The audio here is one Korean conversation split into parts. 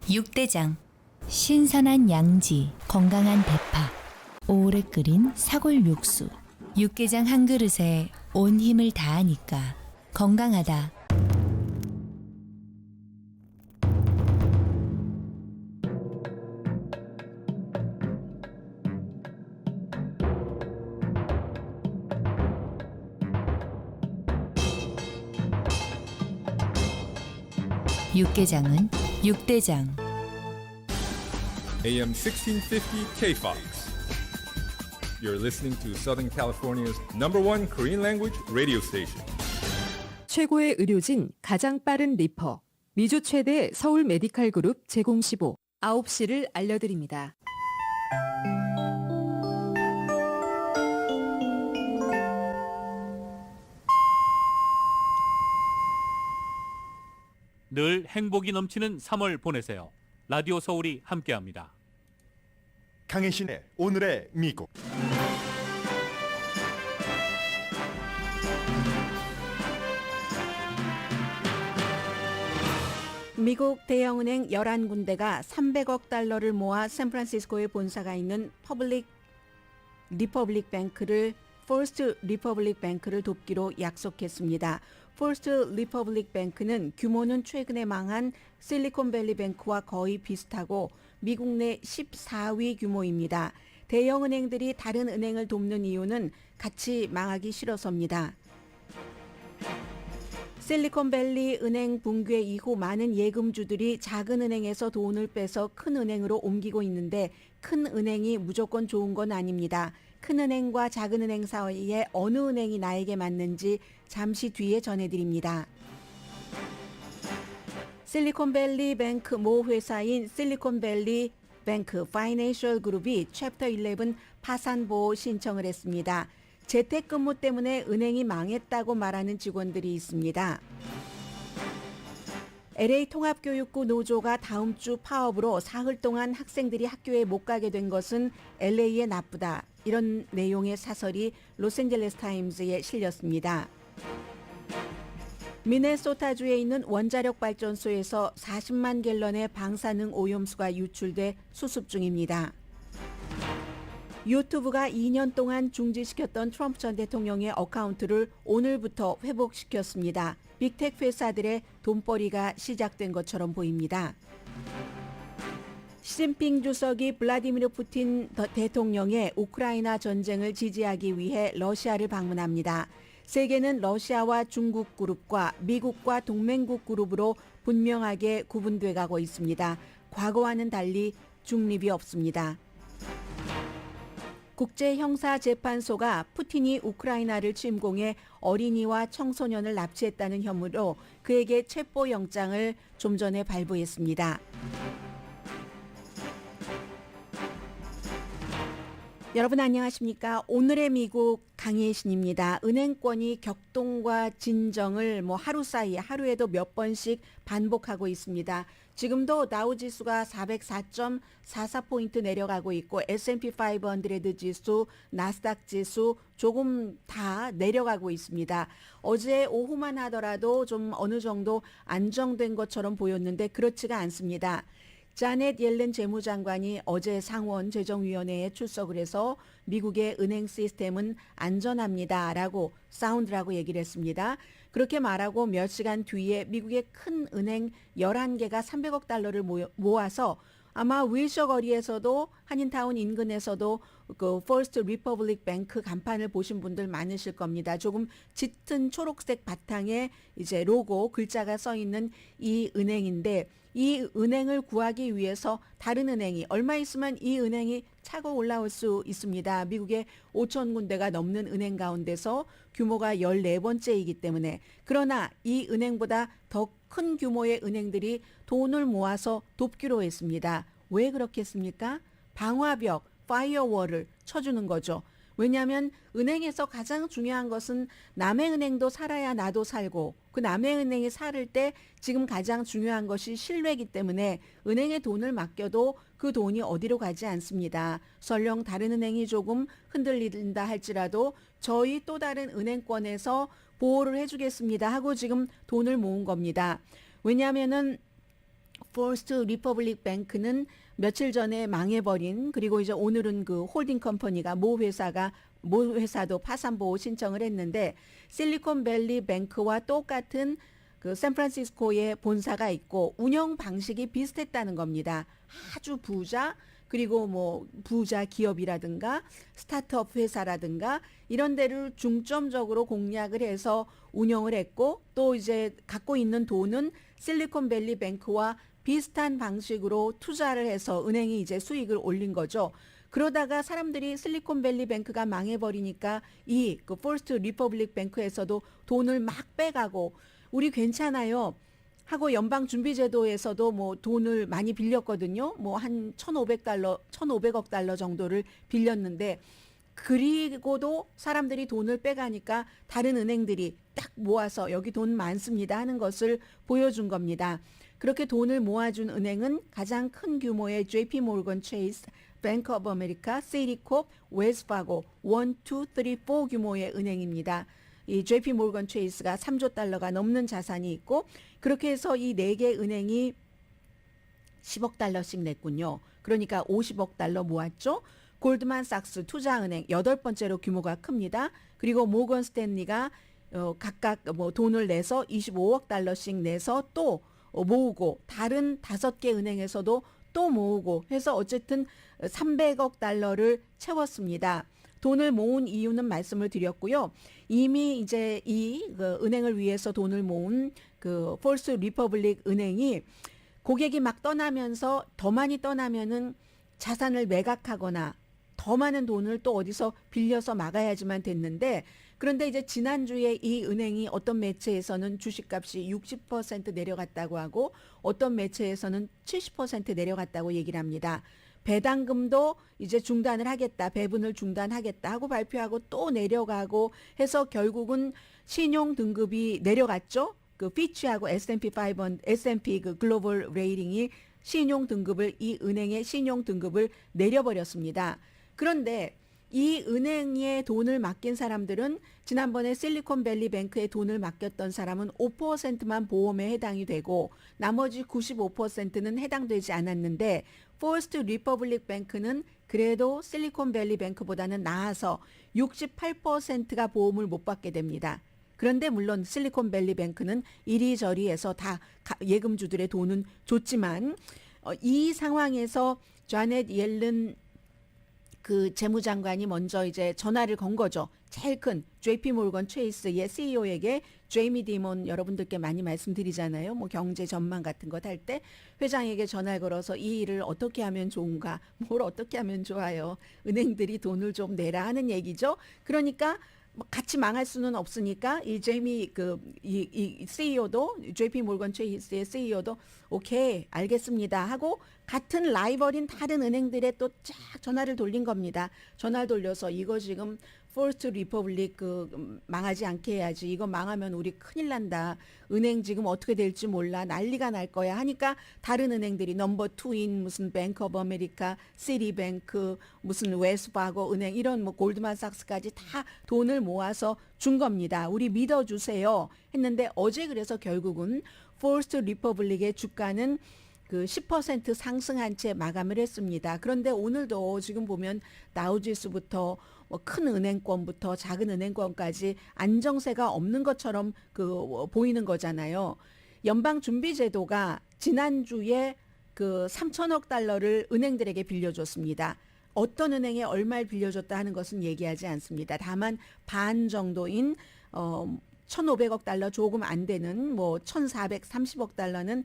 육대장. 신선한 양지, 건강한 대파, 오래 끓인 사골 육수. 육개장 한 그릇에 온 힘을 다하니까 건강하다. 육개장은 육대장. AM 1650 KFOX. You're listening to Southern California's #1 Korean language radio station. 최고의 의료진, 가장 빠른 리퍼. 미주 최대 서울 메디칼 그룹 제공 15. 9시를 알려드립니다. 늘 행복이 넘치는 3월 보내세요. 라디오 서울이 함께합니다. 강혜신의 오늘의 미국. 미국 대형은행 11군데가 300억 달러를 모아 샌프란시스코에 본사가 있는 리퍼블릭 뱅크를 퍼스트 리퍼블릭 뱅크를 돕기로 약속했습니다. 퍼스트 리퍼블릭 뱅크는 규모는 최근에 망한 실리콘밸리 뱅크와 거의 비슷하고 미국 내 14위 규모입니다. 대형은행들이 다른 은행을 돕는 이유는 같이 망하기 싫어서입니다. 실리콘밸리 은행 붕괴 이후 많은 예금주들이 작은 은행에서 돈을 빼서 큰 은행으로 옮기고 있는데 큰 은행이 무조건 좋은 건 아닙니다. 큰 은행과 작은 은행 사이에 어느 은행이 나에게 맞는지 잠시 뒤에 전해드립니다. 실리콘밸리 뱅크 모 회사인 실리콘밸리 뱅크 파이낸셜 그룹이 챕터 11 파산 보호 신청을 했습니다. 재택근무 때문에 은행이 망했다고 말하는 직원들이 있습니다. LA 통합교육부 노조가 다음 주 파업으로 사흘 동안 학생들이 학교에 못 가게 된 것은 LA에 나쁘다. 이런 내용의 사설이 로스앤젤레스 타임즈에 실렸습니다. 미네소타주에 있는 원자력 발전소에서 40만 갤런의 방사능 오염수가 유출돼 수습 중입니다. 유튜브가 2년 동안 중지시켰던 트럼프 전 대통령의 어카운트를 오늘부터 회복시켰습니다. 빅테크 회사들의 돈벌이가 시작된 것처럼 보입니다. 시진핑 주석이 블라디미르 푸틴 대통령의 우크라이나 전쟁을 지지하기 위해 러시아를 방문합니다. 세계는 러시아와 중국 그룹과 미국과 동맹국 그룹으로 분명하게 구분돼 가고 있습니다. 과거와는 달리 중립이 없습니다. 국제형사재판소가 푸틴이 우크라이나를 침공해 어린이와 청소년을 납치했다는 혐의로 그에게 체포영장을 좀 전에 발부했습니다. 여러분 안녕하십니까? 오늘의 미국 강혜신입니다. 은행권이 격동과 진정을 하루 사이에 하루에도 몇 번씩 반복하고 있습니다. 지금도 다우지수가 404.44포인트 내려가고 있고 S&P 500 지수, 나스닥 지수 조금 다 내려가고 있습니다. 어제 오후만 하더라도 좀 어느 정도 안정된 것처럼 보였는데 그렇지가 않습니다. 자넷 옐렌 재무장관이 어제 상원 재정위원회에 출석을 해서 미국의 은행 시스템은 안전합니다라고 사운드라고 얘기를 했습니다. 그렇게 말하고 몇 시간 뒤에 미국의 큰 은행 11개가 300억 달러를 모아서 아마 윌셔 거리에서도 한인타운 인근에서도 그 퍼스트 리퍼블릭 뱅크 간판을 보신 분들 많으실 겁니다. 조금 짙은 초록색 바탕에 이제 로고 글자가 써 있는 이 은행인데 이 은행을 구하기 위해서 다른 은행이 얼마 있으면 이 은행이 차고 올라올 수 있습니다. 미국의 5천 군데가 넘는 은행 가운데서 규모가 14번째이기 때문에 그러나 이 은행보다 더 큰 규모의 은행들이 돈을 모아서 돕기로 했습니다. 왜 그렇겠습니까? 방화벽, 파이어월을 쳐주는 거죠. 왜냐하면 은행에서 가장 중요한 것은 남의 은행도 살아야 나도 살고 그 남의 은행이 살을 때 지금 가장 중요한 것이 신뢰이기 때문에 은행에 돈을 맡겨도 그 돈이 어디로 가지 않습니다. 설령 다른 은행이 조금 흔들린다 할지라도 저희 또 다른 은행권에서 보호를 해주겠습니다 하고 지금 돈을 모은 겁니다. 왜냐하면은 퍼스트 리퍼블릭 뱅크는 며칠 전에 망해버린, 그리고 이제 오늘은 그 홀딩 컴퍼니가 모 회사도 파산 보호 신청을 했는데, 실리콘밸리 뱅크와 똑같은 그 샌프란시스코에 본사가 있고 운영 방식이 비슷했다는 겁니다. 아주 부자, 그리고 뭐 부자 기업이라든가 스타트업 회사라든가 이런 데를 중점적으로 공략을 해서 운영을 했고, 또 이제 갖고 있는 돈은 실리콘밸리 뱅크와 비슷한 방식으로 투자를 해서 은행이 이제 수익을 올린 거죠. 그러다가 사람들이 실리콘밸리 뱅크가 망해버리니까 이 그 퍼스트 리퍼블릭 뱅크에서도 돈을 막 빼가고, 우리 괜찮아요 하고 연방준비제도에서도 뭐 돈을 많이 빌렸거든요. 뭐 한 1,500억 달러 정도를 빌렸는데, 그리고도 사람들이 돈을 빼가니까 다른 은행들이 딱 모아서 여기 돈 많습니다 하는 것을 보여준 겁니다. 그렇게 돈을 모아준 은행은 가장 큰 규모의 JP 모건 체이스, 뱅크 오브 아메리카, 시티콕, 웰스파고 1, 2, 3, 4 규모의 은행입니다. 이 JP 모건 체이스가 3조 달러가 넘는 자산이 있고, 그렇게 해서 이 4개 은행이 10억 달러씩 냈군요. 그러니까 50억 달러 모았죠. 골드만삭스 투자은행 8번째로 규모가 큽니다. 그리고 모건 스탠리가 각각 뭐 돈을 내서 25억 달러씩 내서 또 모으고, 다른 5개 은행에서도 또 모으고 해서 어쨌든 300억 달러를 채웠습니다. 돈을 모은 이유는 말씀을 드렸고요. 이미 이제 이 은행을 위해서 돈을 모은 그 퍼스트 리퍼블릭 은행이 고객이 막 떠나면서 더 많이 떠나면은 자산을 매각하거나 더 많은 돈을 또 어디서 빌려서 막아야지만 됐는데, 그런데 이제 지난주에 이 은행이 어떤 매체에서는 주식값이 60% 내려갔다고 하고 어떤 매체에서는 70% 내려갔다고 얘기를 합니다. 배당금도 이제 중단을 하겠다, 배분을 중단하겠다 하고 발표하고 또 내려가고 해서 결국은 신용 등급이 내려갔죠. 그 피치하고 S&P 그 글로벌 레이팅이 신용 등급을, 이 은행의 신용 등급을 내려버렸습니다. 그런데 이 은행에 돈을 맡긴 사람들은 지난번에 실리콘밸리 뱅크에 돈을 맡겼던 사람은 5%만 보험에 해당이 되고 나머지 95%는 해당되지 않았는데, 퍼스트 리퍼블릭 뱅크는 그래도 실리콘밸리 뱅크보다는 나아서 68%가 보험을 못 받게 됩니다. 그런데 물론 실리콘밸리 뱅크는 이리저리 해서 다 예금주들의 돈은 줬지만, 이 상황에서 자넷 옐런 그 재무장관이 먼저 이제 전화를 건 거죠. 제일 큰 JP 모건 체이스의 CEO에게, 제이미 디몬 여러분들께 많이 말씀드리잖아요. 뭐 경제 전망 같은 것 할 때 회장에게 전화를 걸어서 이 일을 어떻게 하면 좋은가, 뭘 어떻게 하면 좋아요. 은행들이 돈을 좀 내라 하는 얘기죠. 그러니까 같이 망할 수는 없으니까 이 제이미 이 CEO도, JP 모건 체이스의 CEO도 오케이 알겠습니다 하고 같은 라이벌인 다른 은행들에 또 쫙 전화를 돌린 겁니다. 전화를 돌려서 이거 지금 퍼스트 리퍼블릭 망하지 않게 해야지. 이거 망하면 우리 큰일 난다. 은행 지금 어떻게 될지 몰라. 난리가 날 거야 하니까 다른 은행들이 넘버 2인 무슨 뱅크 오브 아메리카, 시티뱅크, 무슨 웰스파고 은행 이런 뭐 골드만삭스까지 다 돈을 모아서 준 겁니다. 우리 믿어주세요 했는데, 어제 그래서 결국은 퍼스트 리퍼블릭의 주가는 그 10% 상승한 채 마감을 했습니다. 그런데 오늘도 지금 보면 다우지수부터 뭐 큰 은행권부터 작은 은행권까지 안정세가 없는 것처럼 보이는 거잖아요. 연방준비제도가 지난주에 그 3천억 달러를 은행들에게 빌려줬습니다. 어떤 은행에 얼마를 빌려줬다 하는 것은 얘기하지 않습니다. 다만 반 정도인 1,500억 달러 조금 안 되는 뭐 1,430억 달러는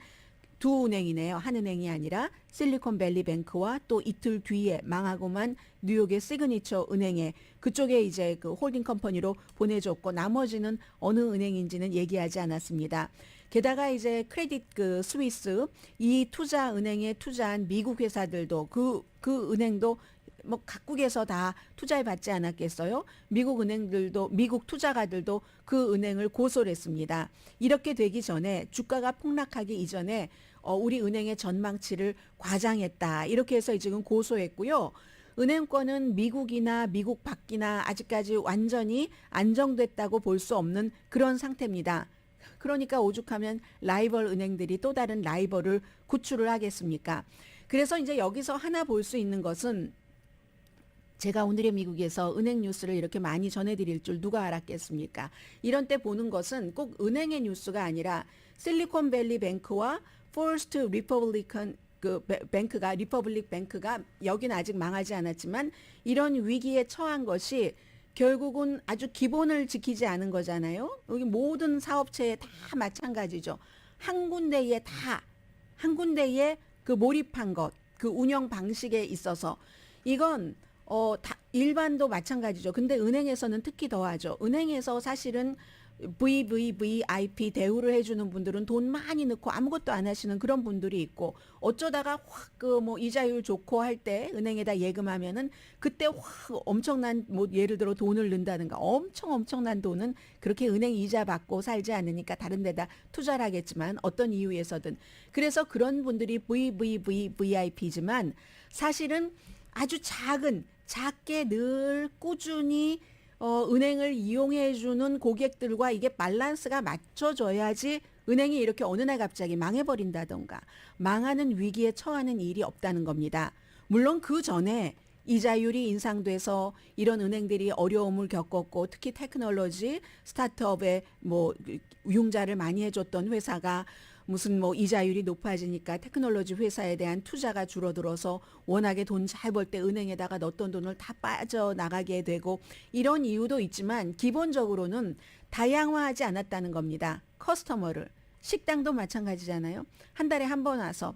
두 은행이네요. 한 은행이 아니라 실리콘밸리 뱅크와 또 이틀 뒤에 망하고만 뉴욕의 시그니처 은행에, 그쪽에 이제 그 홀딩 컴퍼니로 보내줬고 나머지는 어느 은행인지는 얘기하지 않았습니다. 게다가 이제 크레딧 스위스 이 투자 은행에 투자한 미국 회사들도 그 은행도 뭐 각국에서 다 투자해 받지 않았겠어요? 미국 은행들도, 미국 투자가들도 그 은행을 고소를 했습니다. 이렇게 되기 전에, 주가가 폭락하기 이전에 우리 은행의 전망치를 과장했다. 이렇게 해서 지금 고소했고요. 은행권은 미국이나 미국 밖이나 아직까지 완전히 안정됐다고 볼 수 없는 그런 상태입니다. 그러니까 오죽하면 라이벌 은행들이 또 다른 라이벌을 구출을 하겠습니까? 그래서 이제 여기서 하나 볼 수 있는 것은 제가 오늘의 미국에서 은행 뉴스를 이렇게 많이 전해드릴 줄 누가 알았겠습니까? 이런 때 보는 것은 꼭 은행의 뉴스가 아니라 실리콘밸리 뱅크와 퍼스트 리퍼블리컨 리퍼블릭 뱅크가 여기는 아직 망하지 않았지만 이런 위기에 처한 것이 결국은 아주 기본을 지키지 않은 거잖아요. 여기 모든 사업체에 다 마찬가지죠. 한 군데에 그 몰입한 것, 그 운영 방식에 있어서 이건 다 일반도 마찬가지죠. 근데 은행에서는 특히 더하죠. 은행에서 사실은 VVVIP 대우를 해주는 분들은 돈 많이 넣고 아무것도 안 하시는 그런 분들이 있고 어쩌다가 확 그 뭐 이자율 좋고 할 때 은행에다 예금하면은 그때 확 엄청난 뭐 예를 들어 돈을 넣는다든가 엄청난 돈은 그렇게 은행 이자 받고 살지 않으니까 다른 데다 투자를 하겠지만 어떤 이유에서든 그래서 그런 분들이 VVVIP지만 사실은 아주 작게 늘 꾸준히 은행을 이용해 주는 고객들과 이게 밸런스가 맞춰져야지 은행이 이렇게 어느 날 갑자기 망해버린다던가 망하는 위기에 처하는 일이 없다는 겁니다. 물론 그 전에 이자율이 인상돼서 이런 은행들이 어려움을 겪었고 특히 테크놀로지 스타트업에 뭐 융자를 많이 해줬던 회사가 무슨 뭐 이자율이 높아지니까 테크놀로지 회사에 대한 투자가 줄어들어서 워낙에 돈 잘 벌 때 은행에다가 넣었던 돈을 다 빠져나가게 되고 이런 이유도 있지만 기본적으로는 다양화하지 않았다는 겁니다. 커스터머를. 식당도 마찬가지잖아요. 한 달에 한 번 와서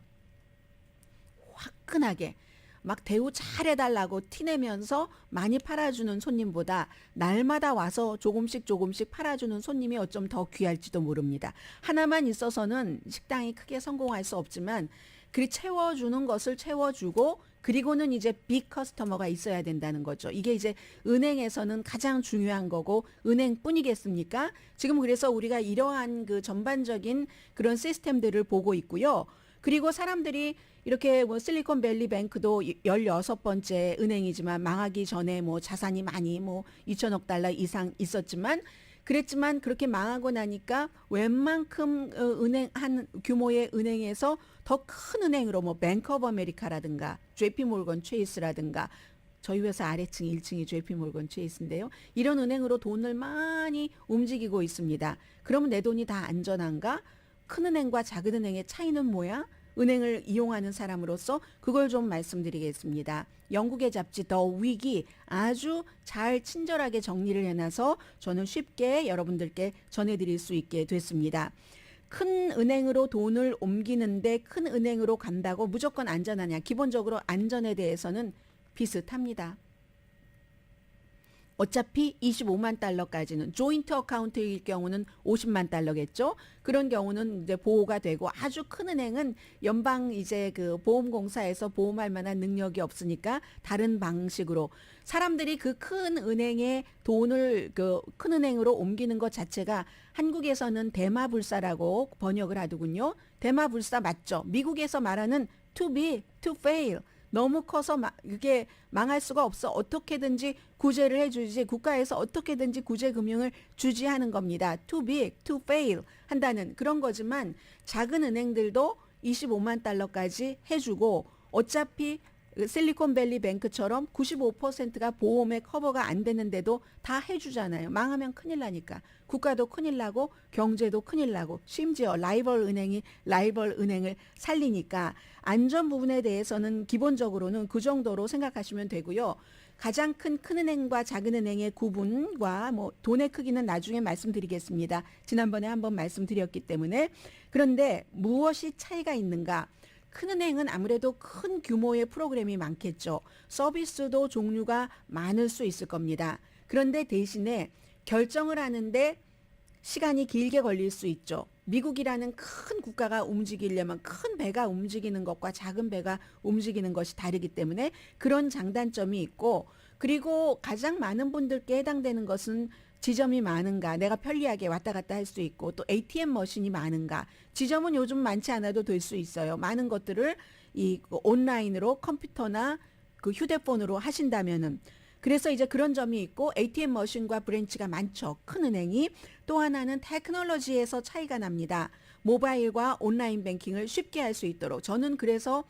화끈하게 막 대우 잘해달라고 티내면서 많이 팔아주는 손님보다 날마다 와서 조금씩 팔아주는 손님이 어쩜 더 귀할지도 모릅니다. 하나만 있어서는 식당이 크게 성공할 수 없지만 그 채워주는 것을 채워주고 그리고는 이제 빅 커스터머가 있어야 된다는 거죠. 이게 이제 은행에서는 가장 중요한 거고 은행뿐이겠습니까? 지금 그래서 우리가 이러한 그 전반적인 그런 시스템들을 보고 있고요. 그리고 사람들이 이렇게 뭐 실리콘밸리 뱅크도 16번째 은행이지만 망하기 전에 뭐 자산이 많이 뭐 2천억 달러 이상 있었지만 그랬지만 그렇게 망하고 나니까 웬만큼 은행 한 규모의 은행에서 더 큰 은행으로 뭐 뱅크 오브 아메리카라든가 JP 모건 체이스라든가 저희 회사 아래층 1층이 JP 모건 체이스인데요. 이런 은행으로 돈을 많이 움직이고 있습니다. 그러면 내 돈이 다 안전한가? 큰 은행과 작은 은행의 차이는 뭐야? 은행을 이용하는 사람으로서 그걸 좀 말씀드리겠습니다. 영국의 잡지 더 위기 아주 잘 친절하게 정리를 해놔서 저는 쉽게 여러분들께 전해드릴 수 있게 됐습니다. 큰 은행으로 돈을 옮기는데 큰 은행으로 간다고 무조건 안전하냐? 기본적으로 안전에 대해서는 비슷합니다. 어차피 25만 달러까지는 조인트 어카운트일 경우는 50만 달러겠죠. 그런 경우는 이제 보호가 되고 아주 큰 은행은 연방 이제 그 보험공사에서 보험할 만한 능력이 없으니까 다른 방식으로 사람들이 그 큰 은행에 돈을 그 큰 은행으로 옮기는 것 자체가 한국에서는 대마불사라고 번역을 하더군요. 대마불사 맞죠? 미국에서 말하는 too big, to fail. 너무 커서 이게 망할 수가 없어. 어떻게든지 구제를 해주지. 국가에서 어떻게든지 구제 금융을 주지 하는 겁니다. Too big, to fail 한다는 그런 거지만 작은 은행들도 25만 달러까지 해주고 어차피 실리콘밸리 뱅크처럼 95%가 보험에 커버가 안 되는데도 다 해주잖아요. 망하면 큰일 나니까. 국가도 큰일 나고 경제도 큰일 나고 심지어 라이벌 은행이 라이벌 은행을 살리니까 안전 부분에 대해서는 기본적으로는 그 정도로 생각하시면 되고요. 가장 큰 은행과 작은 은행의 구분과 뭐 돈의 크기는 나중에 말씀드리겠습니다. 지난번에 한번 말씀드렸기 때문에. 그런데 무엇이 차이가 있는가? 큰 은행은 아무래도 큰 규모의 프로그램이 많겠죠. 서비스도 종류가 많을 수 있을 겁니다. 그런데 대신에 결정을 하는데 시간이 길게 걸릴 수 있죠. 미국이라는 큰 국가가 움직이려면 큰 배가 움직이는 것과 작은 배가 움직이는 것이 다르기 때문에 그런 장단점이 있고 그리고 가장 많은 분들께 해당되는 것은 지점이 많은가, 내가 편리하게 왔다 갔다 할 수 있고 또 ATM 머신이 많은가. 지점은 요즘 많지 않아도 될 수 있어요. 많은 것들을 이 온라인으로 컴퓨터나 그 휴대폰으로 하신다면은 그래서 이제 그런 점이 있고 ATM 머신과 브랜치가 많죠. 큰 은행이. 또 하나는 테크놀로지에서 차이가 납니다. 모바일과 온라인 뱅킹을 쉽게 할 수 있도록. 저는 그래서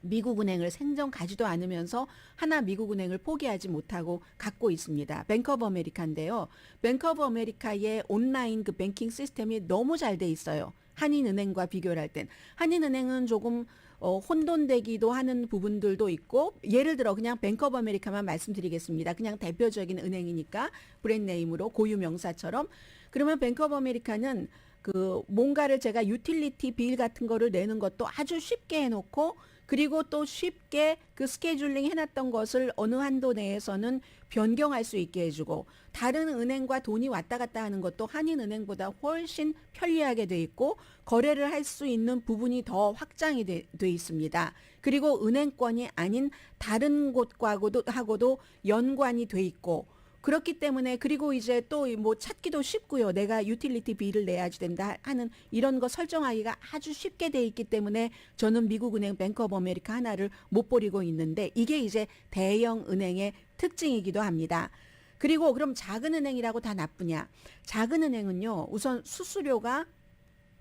미국 은행을 생전 가지도 않으면서 하나 미국 은행을 포기하지 못하고 갖고 있습니다. 뱅크 오브 아메리카인데요. 뱅크 오브 아메리카의 온라인 그 뱅킹 시스템이 너무 잘 돼 있어요. 한인은행과 비교를 할 땐. 한인은행은 조금 혼돈되기도 하는 부분들도 있고, 예를 들어 그냥 뱅크 오브 아메리카만 말씀드리겠습니다. 그냥 대표적인 은행이니까 브랜드네임으로 고유 명사처럼. 그러면 뱅크 오브 아메리카는 그 뭔가를 제가 유틸리티 빌 같은 거를 내는 것도 아주 쉽게 해놓고, 그리고 또 쉽게 그 스케줄링 해놨던 것을 어느 한도 내에서는 변경할 수 있게 해주고, 다른 은행과 돈이 왔다 갔다 하는 것도 한인은행보다 훨씬 편리하게 돼 있고, 거래를 할 수 있는 부분이 더 확장이 돼 있습니다. 그리고 은행권이 아닌 다른 곳하고도 연관이 돼 있고, 그렇기 때문에, 그리고 이제 또 뭐 찾기도 쉽고요. 내가 유틸리티 비를 내야지 된다 하는 이런 거 설정하기가 아주 쉽게 돼 있기 때문에 저는 미국 은행 뱅크 오브 아메리카 하나를 못 버리고 있는데, 이게 이제 대형 은행의 특징이기도 합니다. 그리고 그럼 작은 은행이라고 다 나쁘냐? 작은 은행은요, 우선 수수료가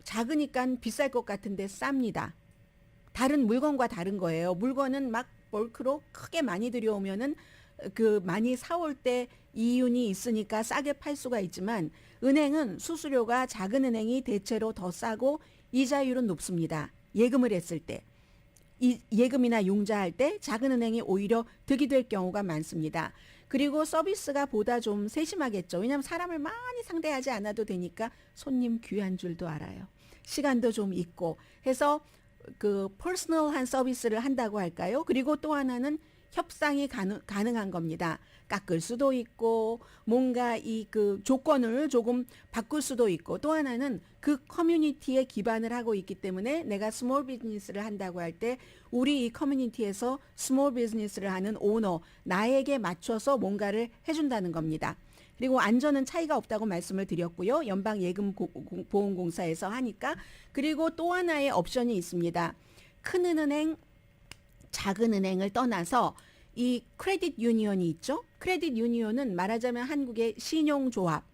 작으니까 비쌀 것 같은데 쌉니다. 다른 물건과 다른 거예요. 물건은 막 벌크로 크게 많이 들여오면은 그 많이 사올 때 이윤이 있으니까 싸게 팔 수가 있지만, 은행은 수수료가 작은 은행이 대체로 더 싸고 이자율은 높습니다. 예금을 했을 때. 예금이나 융자할 때 작은 은행이 오히려 득이 될 경우가 많습니다. 그리고 서비스가 보다 좀 세심하겠죠. 왜냐하면 사람을 많이 상대하지 않아도 되니까 손님 귀한 줄도 알아요. 시간도 좀 있고 해서 그 퍼스널한 서비스를 한다고 할까요? 그리고 또 하나는 협상이 가능한 겁니다. 깎을 수도 있고, 뭔가 이 그 조건을 조금 바꿀 수도 있고, 또 하나는 그 커뮤니티에 기반을 하고 있기 때문에 내가 스몰 비즈니스를 한다고 할 때 우리 이 커뮤니티에서 스몰 비즈니스를 하는 오너, 나에게 맞춰서 뭔가를 해준다는 겁니다. 그리고 안전은 차이가 없다고 말씀을 드렸고요. 연방예금보험공사에서 하니까. 그리고 또 하나의 옵션이 있습니다. 큰 은행, 작은 은행을 떠나서 이 크레딧 유니온이 있죠. 크레딧 유니온은 말하자면 한국의 신용조합,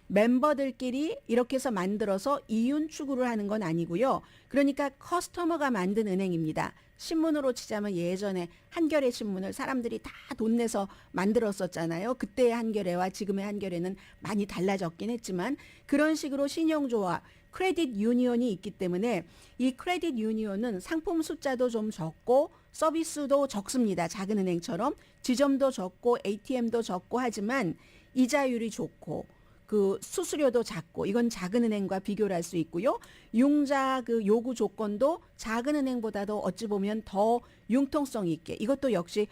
멤버들끼리 이렇게 해서 만들어서 이윤 추구를 하는 건 아니고요. 그러니까 커스터머가 만든 은행입니다. 신문으로 치자면 예전에 한겨레 신문을 사람들이 다 돈 내서 만들었었잖아요. 그때의 한겨레와 지금의 한겨레는 많이 달라졌긴 했지만, 그런 식으로 신용조합, 크레딧 유니온이 있기 때문에 이 크레딧 유니온은 상품 숫자도 좀 적고 서비스도 적습니다. 작은 은행처럼 지점도 적고 ATM도 적고 하지만 이자율이 좋고 그 수수료도 작고, 이건 작은 은행과 비교를 할 수 있고요. 융자 그 요구 조건도 작은 은행보다도 어찌 보면 더 융통성 있게, 이것도 역시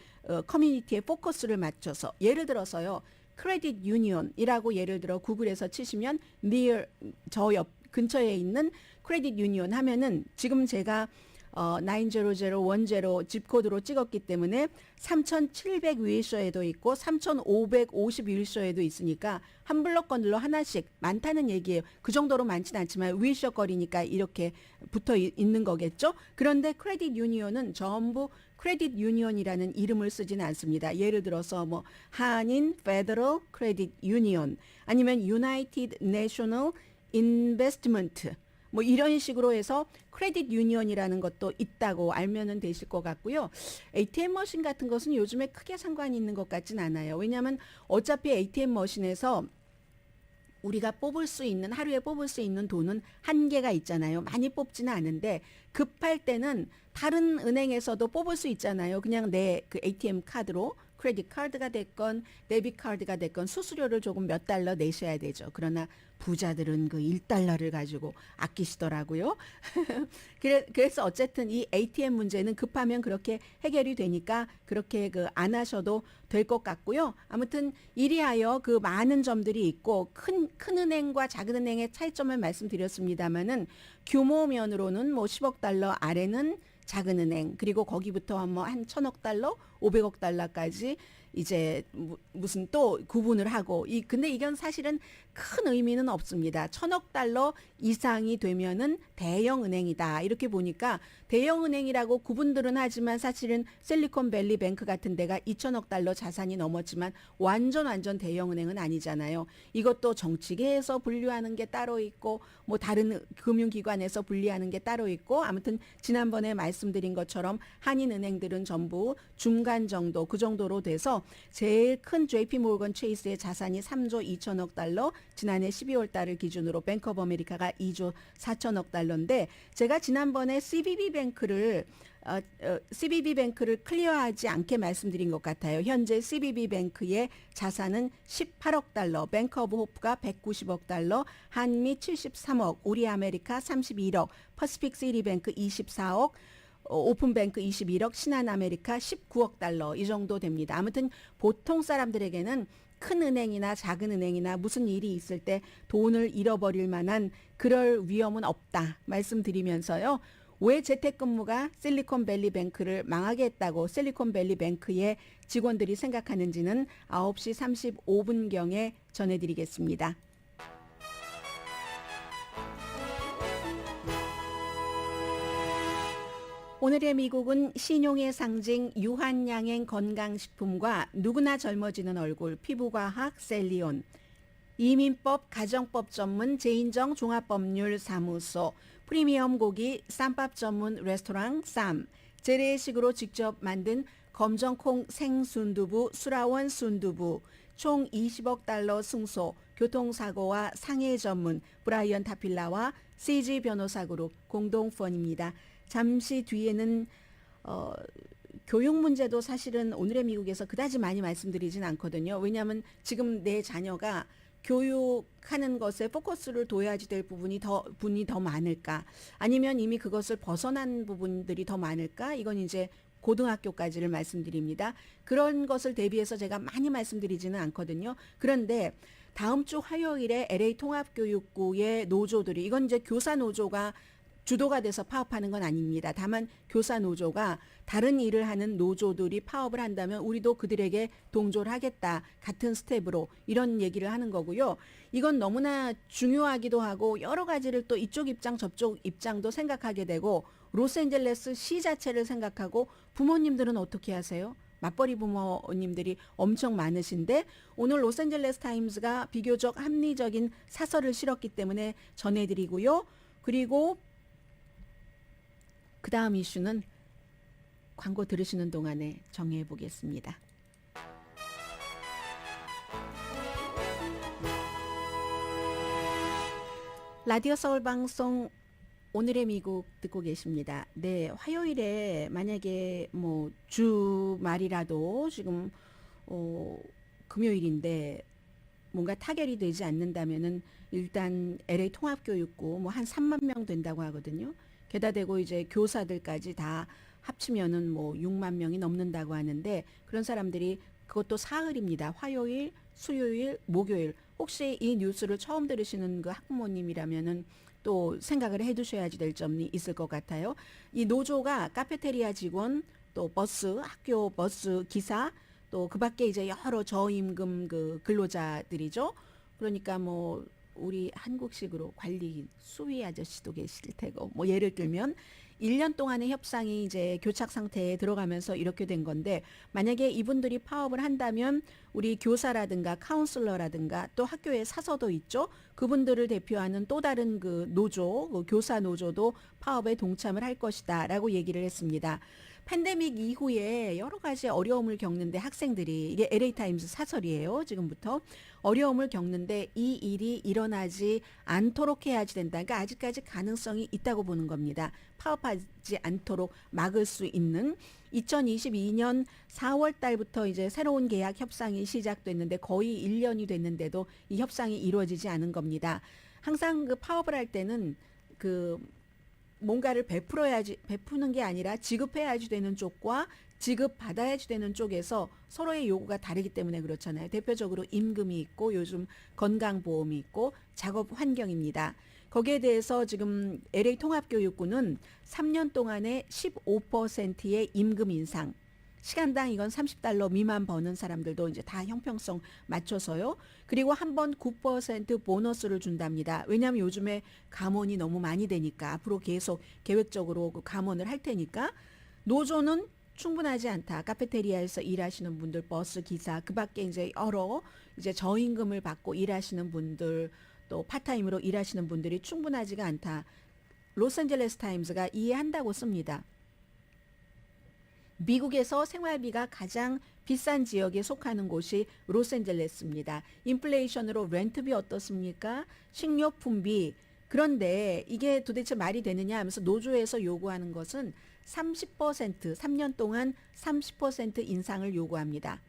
커뮤니티에 포커스를 맞춰서, 예를 들어서요, 크레딧 유니온이라고 예를 들어 구글에서 치시면 near 저 옆 근처에 있는 크레딧 유니온 하면은 지금 제가 90010 집코드로 찍었기 때문에 3,700 윌셔에도 있고 3,550 윌셔에도 있으니까 한 블럭 건들로 하나씩, 많다는 얘기예요. 그 정도로 많진 않지만 윌셔 거리니까 이렇게 붙어 있는 거겠죠. 그런데 크레딧 유니온은 전부 크레딧 유니온이라는 이름을 쓰지는 않습니다. 예를 들어서 뭐 한인 페더럴 크레딧 유니온, 아니면 유나이티드 내셔널 인베스트먼트, 뭐 이런 식으로 해서 크레딧 유니온이라는 것도 있다고 알면은 되실 것 같고요. ATM 머신 같은 것은 요즘에 크게 상관이 있는 것 같진 않아요. 왜냐하면 어차피 ATM 머신에서 우리가 뽑을 수 있는, 하루에 뽑을 수 있는 돈은 한계가 있잖아요. 많이 뽑지는 않은데 급할 때는 다른 은행에서도 뽑을 수 있잖아요. 그냥 내 그 ATM 카드로, 크레딧 카드가 됐건 데비트 카드가 됐건 수수료를 조금 몇 달러 내셔야 되죠. 그러나 부자들은 그 1달러를 가지고 아끼시더라고요. 그래서 어쨌든 이 ATM 문제는 급하면 그렇게 해결이 되니까 그렇게 그 안 하셔도 될 것 같고요. 아무튼 이리하여 그 많은 점들이 있고, 큰 은행과 작은 은행의 차이점을 말씀드렸습니다마는 규모면으로는 뭐 10억 달러 아래는 작은 은행, 그리고 거기부터 뭐 한 1,000억 달러, 500억 달러까지 이제 무슨 또 구분을 하고 근데 이건 사실은 큰 의미는 없습니다. 1,000억 달러 이상이 되면은 대형 은행이다. 이렇게 보니까 대형 은행이라고 구분들은 하지만 사실은 실리콘밸리 뱅크 같은 데가 2,000억 달러 자산이 넘었지만 완전 대형 은행은 아니잖아요. 이것도 정치계에서 분류하는 게 따로 있고 뭐 다른 금융기관에서 분리하는 게 따로 있고 아무튼 지난번에 말씀드린 것처럼 한인은행들은 전부 중간 정도 그 정도로 돼서 제일 큰 JP 모건 체이스의 자산이 3조 2천억 달러, 지난해 12월 달을 기준으로 뱅크 오브 아메리카가 2조 4천억 달러인데 제가 지난번에 CBB 뱅크를 클리어하지 않게 말씀드린 것 같아요. 현재 CBB 뱅크의 자산은 18억 달러, 뱅크 오브 호프가 190억 달러, 한미 73억, 우리 아메리카 31억, 퍼시픽 시티뱅크 24억, 오픈뱅크 21억, 신한아메리카 19억 달러 이 정도 됩니다. 아무튼 보통 사람들에게는 큰 은행이나 작은 은행이나 무슨 일이 있을 때 돈을 잃어버릴 만한 그럴 위험은 없다 말씀드리면서요. 왜 재택근무가 실리콘밸리 뱅크를 망하게 했다고 실리콘밸리 뱅크의 직원들이 생각하는지는 9시 35분경에 전해드리겠습니다. 오늘의 미국은 신용의 상징 유한양행 건강식품과 누구나 젊어지는 얼굴 피부과학 셀리온, 이민법 가정법 전문 제인정 종합법률사무소, 프리미엄 고기 쌈밥 전문 레스토랑 쌈, 재래식으로 직접 만든 검정콩 생순두부 수라원 순두부, 총 20억 달러 승소, 교통사고와 상해 전문 브라이언 타필라와 CG 변호사그룹 공동펀입니다. 잠시 뒤에는 교육 문제도 사실은 오늘의 미국에서 그다지 많이 말씀드리진 않거든요. 왜냐하면 지금 내 자녀가 교육하는 것에 포커스를 둬야지 될 부분이 더 많을까? 아니면 이미 그것을 벗어난 부분들이 더 많을까? 이건 이제 고등학교까지를 말씀드립니다. 그런 것을 대비해서 제가 많이 말씀드리지는 않거든요. 그런데 다음 주 화요일에 LA 통합교육부의 노조들이 이건 이제 교사 노조가 주도가 돼서 파업하는 건 아닙니다. 다만 교사 노조가 다른 일을 하는 노조들이 파업을 한다면 우리도 그들에게 동조를 하겠다. 같은 스텝으로 이런 얘기를 하는 거고요. 이건 너무나 중요하기도 하고 여러 가지를 또 이쪽 입장 저쪽 입장도 생각하게 되고 로스앤젤레스 시 자체를 생각하고 부모님들은 어떻게 하세요? 맞벌이 부모님들이 엄청 많으신데 오늘 로스앤젤레스 타임스가 비교적 합리적인 사설을 실었기 때문에 전해드리고요. 그리고 그 다음 이슈는 광고 들으시는 동안에 정리해 보겠습니다. 라디오 서울 방송 오늘의 미국 듣고 계십니다. 네, 화요일에 만약에 뭐 주말이라도 지금 금요일인데 뭔가 타결이 되지 않는다면은 일단 LA 통합교육고 뭐 한 3만 명 된다고 하거든요. 게다 대고 이제 교사들까지 다 합치면은 뭐 6만 명이 넘는다고 하는데 그런 사람들이 그것도 사흘입니다. 화요일, 수요일, 목요일. 혹시 이 뉴스를 처음 들으시는 그 학부모님이라면은 또 생각을 해두셔야지 될 점이 있을 것 같아요. 이 노조가 카페테리아 직원, 또 버스, 학교 버스 기사, 또 그 밖에 이제 여러 저임금 그 근로자들이죠. 그러니까 뭐 우리 한국식으로 관리 수위 아저씨도 계실 테고 뭐 예를 들면 1년 동안의 협상이 이제 교착 상태에 들어가면서 이렇게 된 건데 만약에 이분들이 파업을 한다면 우리 교사라든가 카운슬러라든가 또 학교에 사서도 있죠. 그분들을 대표하는 또 다른 그 노조, 그 교사 노조도 파업에 동참을 할 것이다라고 얘기를 했습니다. 팬데믹 이후에 여러 가지 어려움을 겪는데 학생들이 이게 LA 타임스 사설이에요. 지금부터 어려움을 겪는데 이 일이 일어나지 않도록 해야지 된다. 그러니까 아직까지 가능성이 있다고 보는 겁니다. 파업하지 않도록 막을 수 있는 2022년 4월 달부터 이제 새로운 계약 협상이 시작됐는데 거의 1년이 됐는데도 이 협상이 이루어지지 않은 겁니다. 항상 그 파업을 할 때는 그 뭔가를 베푸는 게 아니라 지급해야지 되는 쪽과 지급받아야지 되는 쪽에서 서로의 요구가 다르기 때문에 그렇잖아요. 대표적으로 임금이 있고 요즘 건강보험이 있고 작업 환경입니다. 거기에 대해서 지금 LA 통합교육부는 3년 동안에 15%의 임금 인상, 시간당 이건 30달러 미만 버는 사람들도 이제 다 형평성 맞춰서요. 그리고 한 번 9% 보너스를 준답니다. 왜냐하면 요즘에 감원이 너무 많이 되니까 앞으로 계속 계획적으로 그 감원을 할 테니까 노조는 충분하지 않다. 카페테리아에서 일하시는 분들, 버스 기사, 그 밖에 이제 여러 이제 저임금을 받고 일하시는 분들, 또 파타임으로 일하시는 분들이 충분하지가 않다. 로스앤젤레스 타임스가 이해한다고 씁니다. 미국에서 생활비가 가장 비싼 지역에 속하는 곳이 로스앤젤레스입니다. 인플레이션으로 렌트비 어떻습니까? 식료품비. 그런데 이게 도대체 말이 되느냐 하면서 노조에서 요구하는 것은 30%, 3년 동안 30% 인상을 요구합니다.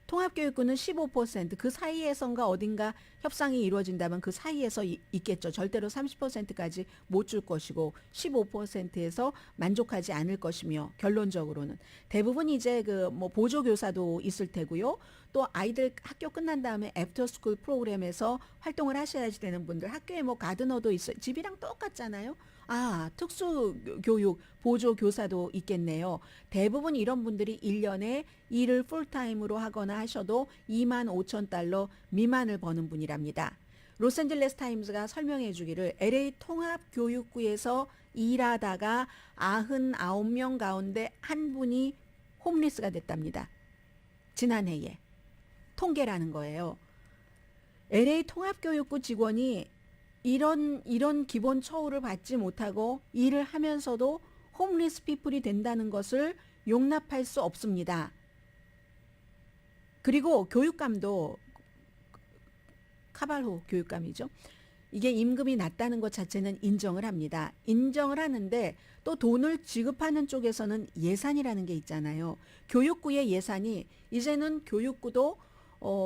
통합교육부는 15%, 그 사이에선가 어딘가 협상이 이루어진다면 그 사이에서 있겠죠. 절대로 30%까지 못 줄 것이고 15%에서 만족하지 않을 것이며 결론적으로는 대부분 이제 그 뭐 보조교사도 있을 테고요. 또 아이들 학교 끝난 다음에 애프터스쿨 프로그램에서 활동을 하셔야지 되는 분들, 학교에 뭐 가드너도 있어요. 집이랑 똑같잖아요. 아, 특수교육 보조교사도 있겠네요. 대부분 이런 분들이 1년에 일을 풀타임으로 하거나 하셔도 25,000달러 미만을 버는 분이랍니다. 로스앤젤레스 타임스가 설명해 주기를 LA 통합교육구에서 일하다가 99명 가운데 한 분이 홈리스가 됐답니다. 지난해에. 통계라는 거예요. LA 통합교육구 직원이 이런 기본 처우를 받지 못하고 일을 하면서도 홈리스 피플이 된다는 것을 용납할 수 없습니다. 그리고 교육감도 카발호 교육감이죠. 이게 임금이 낮다는 것 자체는 인정을 합니다. 인정을 하는데 또 돈을 지급하는 쪽에서는 예산이라는 게 있잖아요. 교육부의 예산이 이제는 교육부도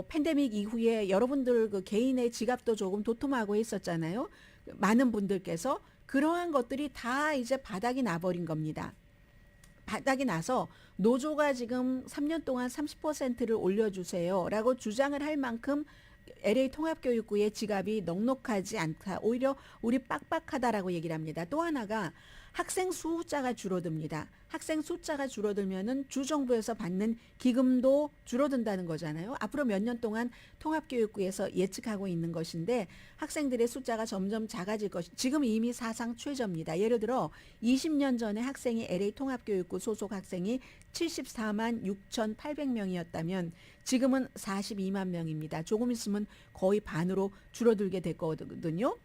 팬데믹 이후에 여러분들 그 개인의 지갑도 조금 도톰하고 했었잖아요. 많은 분들께서 그러한 것들이 다 이제 바닥이 나버린 겁니다. 바닥이 나서 노조가 지금 3년 동안 30%를 올려주세요 라고 주장을 할 만큼 LA 통합교육부의 지갑이 넉넉하지 않다. 오히려 우리 빡빡하다라고 얘기를 합니다. 또 하나가 학생 숫자가 줄어듭니다. 학생 숫자가 줄어들면은 주정부에서 받는 기금도 줄어든다는 거잖아요. 앞으로 몇 년 동안 통합교육부에서 예측하고 있는 것인데 학생들의 숫자가 점점 작아질 것이 지금 이미 사상 최저입니다. 예를 들어 20년 전에 학생이 LA 통합교육부 소속 학생이 74만 6,800명이었다면 지금은 42만 명입니다. 조금 있으면 거의 반으로 줄어들게 될 거거든요.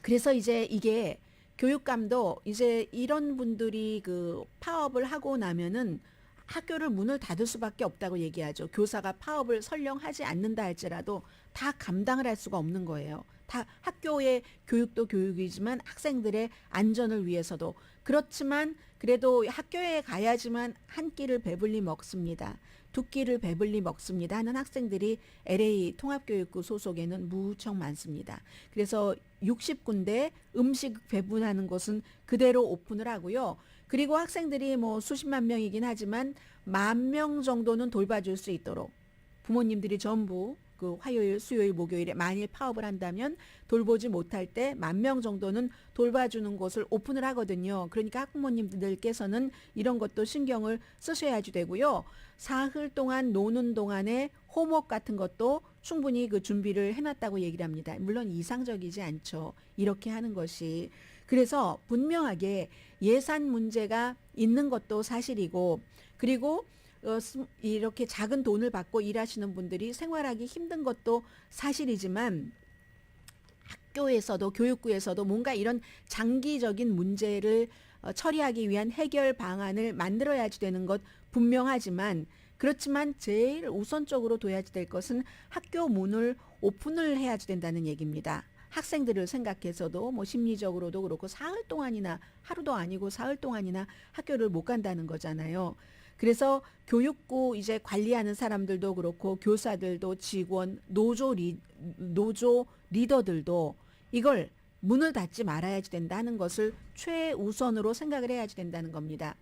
그래서 이제 이게 교육감도 이제 이런 분들이 그 파업을 하고 나면은 학교를 문을 닫을 수밖에 없다고 얘기하죠. 교사가 파업을 설령 하지 않는다 할지라도 다 감당을 할 수가 없는 거예요. 다 학교의 교육도 교육이지만 학생들의 안전을 위해서도 그렇지만 그래도 학교에 가야지만 한 끼를 배불리 먹습니다. 두 끼를 배불리 먹습니다 하는 학생들이 LA 통합교육부 소속에는 무척 많습니다. 그래서 60군데 음식 배분하는 곳은 그대로 오픈을 하고요. 그리고 학생들이 뭐 수십만 명이긴 하지만 10,000명 정도는 돌봐줄 수 있도록 부모님들이 전부 그 화요일, 수요일, 목요일에 만일 파업을 한다면 돌보지 못할 때 10,000명 정도는 돌봐주는 곳을 오픈을 하거든요. 그러니까 학부모님들께서는 이런 것도 신경을 쓰셔야지 되고요. 사흘 동안 노는 동안에 홈워크 같은 것도 충분히 그 준비를 해놨다고 얘기를 합니다. 물론 이상적이지 않죠. 이렇게 하는 것이. 그래서 분명하게 예산 문제가 있는 것도 사실이고 그리고 이렇게 작은 돈을 받고 일하시는 분들이 생활하기 힘든 것도 사실이지만 학교에서도 교육부에서도 뭔가 이런 장기적인 문제를 처리하기 위한 해결 방안을 만들어야지 되는 것 분명하지만 그렇지만 제일 우선적으로 둬야지 될 것은 학교 문을 오픈을 해야지 된다는 얘기입니다. 학생들을 생각해서도 뭐 심리적으로도 그렇고 사흘 동안이나 하루도 아니고 사흘 동안이나 학교를 못 간다는 거잖아요. 그래서 교육부 이제 관리하는 사람들도 그렇고 교사들도 직원, 노조 리더들도 이걸 문을 닫지 말아야지 된다는 것을 최우선으로 생각을 해야지 된다는 겁니다.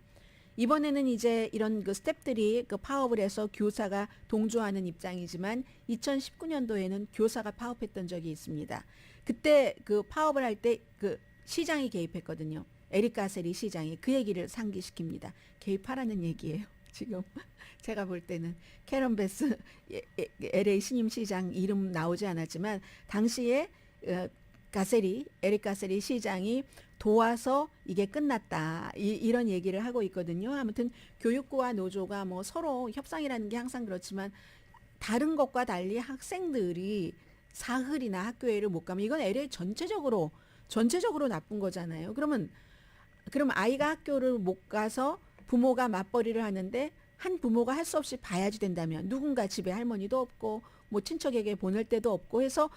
이번에는 이제 이런 그 스태프들이 그 파업을 해서 교사가 동조하는 입장이지만 2019년도에는 교사가 파업했던 적이 있습니다. 그때 그 파업을 할 때 그 시장이 개입했거든요. 에릭 가세리 시장이 그 얘기를 상기시킵니다. 개입하라는 얘기예요. 지금 제가 볼 때는 캐런 베스 LA 신임 시장 이름 나오지 않았지만 당시에 에릭 가세리 시장이 도와서 이게 끝났다 이런 얘기를 하고 있거든요. 아무튼 교육부와 노조가 뭐 서로 협상이라는 게 항상 그렇지만 다른 것과 달리 학생들이 사흘이나 학교에를 못 가면 이건 LA 전체적으로 나쁜 거잖아요. 그럼 아이가 학교를 못 가서 부모가 맞벌이를 하는데 한 부모가 할 수 없이 봐야지 된다면 누군가 집에 할머니도 없고 뭐 친척에게 보낼 데도 없고 해서